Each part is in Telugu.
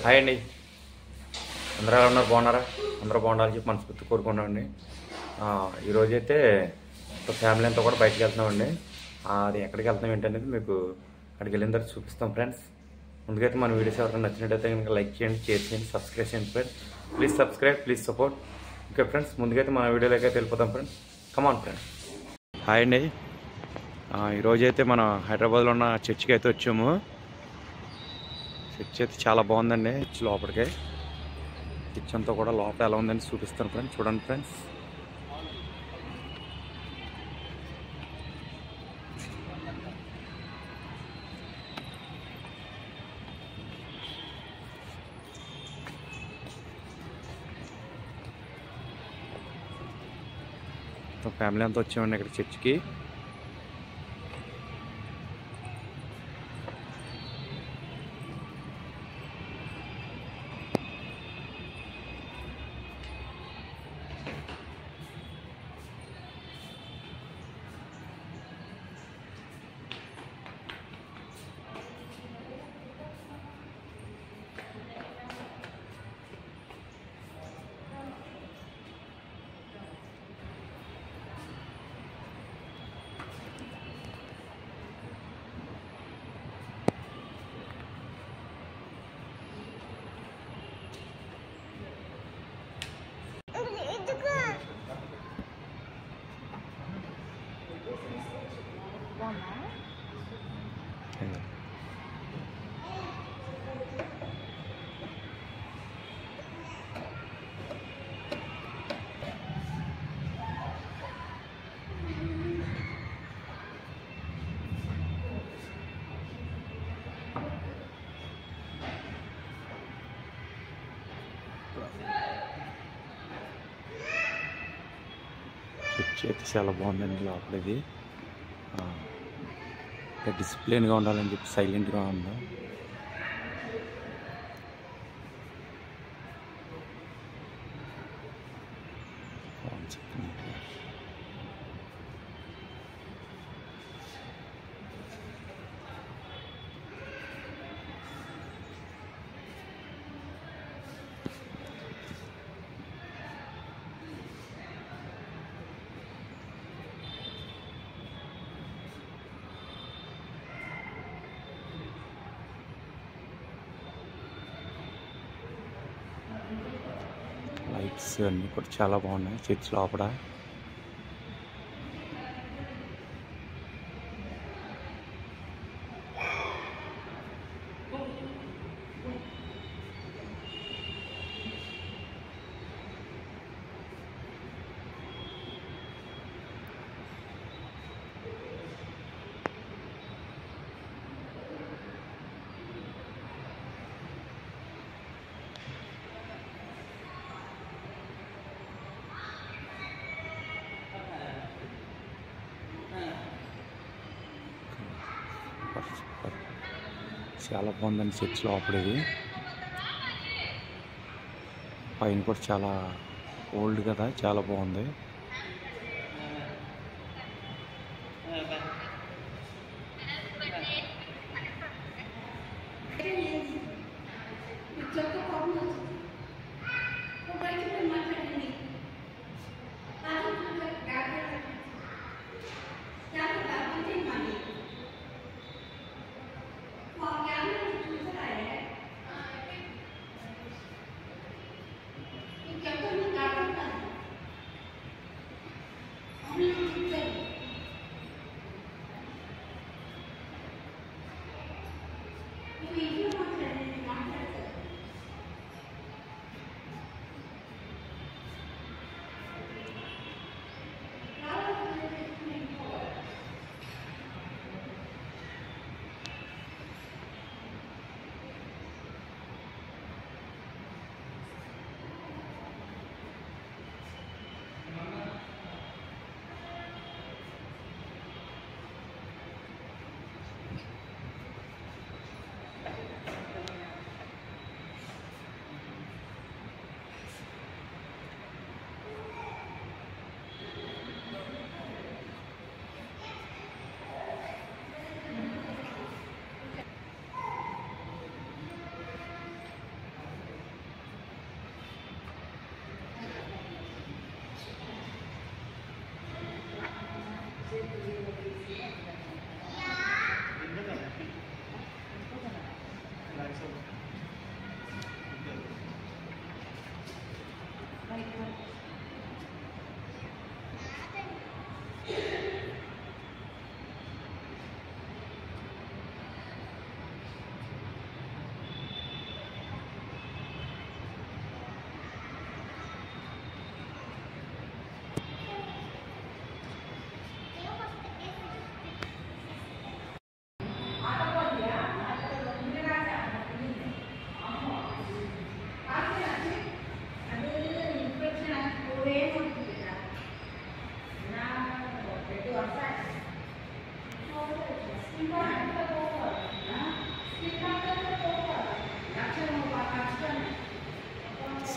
హాయ్ అండి. అందరూ ఎలా ఉన్నారు? బాగున్నారా? అందరూ బాగుండాలని చెప్పి మనస్ఫూర్తి కోరుకున్నామండి. ఈరోజైతే ఫ్యామిలీ అంతా కూడా బయటకు వెళ్తున్నామండి. అది ఎక్కడికి వెళ్తున్నాం ఏంటనేది మీకు అక్కడికి వెళ్ళిన తర్వాత చూపిస్తాం ఫ్రెండ్స్. ముందుకైతే మన వీడియోస్ ఎవరైనా నచ్చినట్టయితే కనుక లైక్ చేయండి, షేర్ చేయండి, సబ్స్క్రైబ్ చేయండి friends. Please subscribe, please support. Okay friends, ముందుకైతే మన వీడియోలోకి అయితే వెళ్ళిపోతాం ఫ్రెండ్స్. Come on friends. హాయ్ అండి. ఈరోజైతే మనం హైదరాబాద్లో ఉన్న చర్చికి అయితే వచ్చాము. చర్చ్ అయితే చాలా బాగుందండి. చర్చ్ లోపలికి చర్చ్ అంతా కూడా లోపల ఎలా ఉందని చూపిస్తాను ఫ్రెండ్స్. చూడండి ఫ్రెండ్స్. ఫ్యామిలీ అంతా వచ్చామండి ఇక్కడ చర్చ్కి. చర్చ్ అయితే చాలా బాగుందండి. లోపలిది డిసిప్లిన్గా ఉండాలని చెప్పి సైలెంట్గా ఉందా. లైట్స్ అన్నీ కూడా చాలా బాగున్నాయి చర్చ్ లోపల. చాలా బాగుందండి చర్చ్ లోపలిది. పైన కూడా చాలా ఓల్డ్ కదా, చాలా బాగుంది.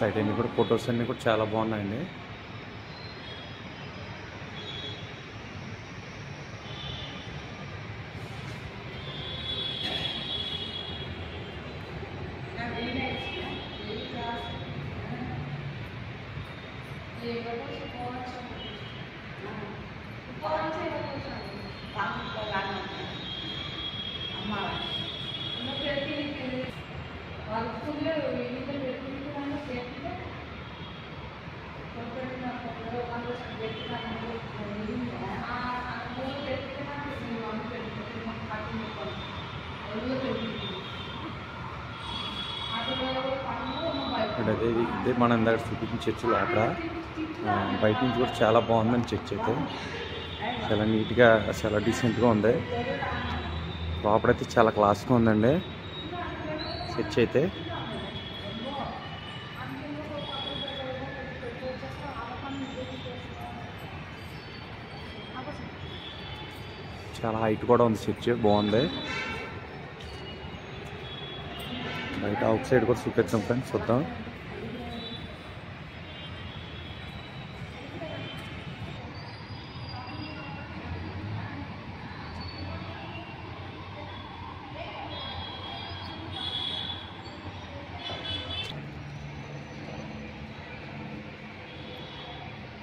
సైడ్ అన్ని కూడా ఫొటోస్ అన్నీ కూడా చాలా బాగున్నాయండి. అదే ఇదే మనం ఇందాక చూపించిన చర్చ్ లోపల బయట నుంచి కూడా చాలా బాగుందని చర్చ్ అయితే చాలా నీట్గా చాలా డీసెంట్గా ఉంది. లోపలైతే చాలా క్లాస్గా ఉందండి చర్చ్ అయితే. చాలా హైట్ కూడా ఉంది చర్చ్, బాగుంది. బయట అవుట్ సైడ్ కూడా చూపిద్దాం ఫ్రెండ్స్, చూద్దాం.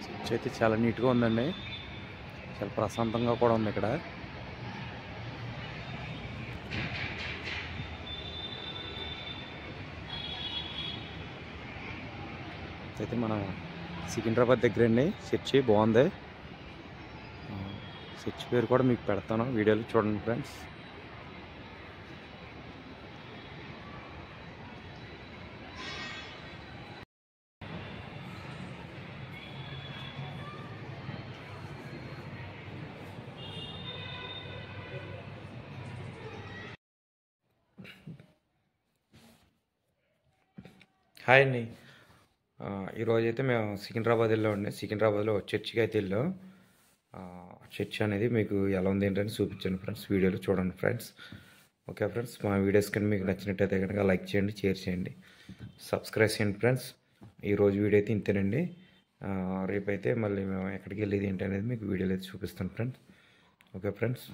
చర్చ్ అయితే చాలా నీట్గా ఉందండి, చాలా ప్రశాంతంగా కూడా ఉంది ఇక్కడ. అయితే మన సికింద్రాబాద్ దగ్గర అండి చర్చి, బాగుంది. చర్చ్ పేరు కూడా మీకు పెడతాను వీడియోలో, చూడండి ఫ్రెండ్స్. హాయ్ అండి. ఈరోజైతే మేము సికింద్రాబాద్ వెళ్ళామండి. సికింద్రాబాద్లో చర్చికి అయితే వెళ్ళాం. చర్చ్ అనేది మీకు ఎలా ఉంది ఏంటని చూపించాను ఫ్రెండ్స్, వీడియోలో చూడండి ఫ్రెండ్స్. ఓకే ఫ్రెండ్స్, మా వీడియోస్ కానీ మీకు నచ్చినట్టయితే కనుక లైక్ చేయండి, షేర్ చేయండి, సబ్స్క్రైబ్ చేయండి ఫ్రెండ్స్. ఈరోజు వీడియో అయితే ఇంతేనండి. రేపైతే మళ్ళీ మేము ఎక్కడికి వెళ్ళేది ఏంటి అనేది మీకు వీడియోలో అయితే చూపిస్తాను ఫ్రెండ్స్. Okay friends.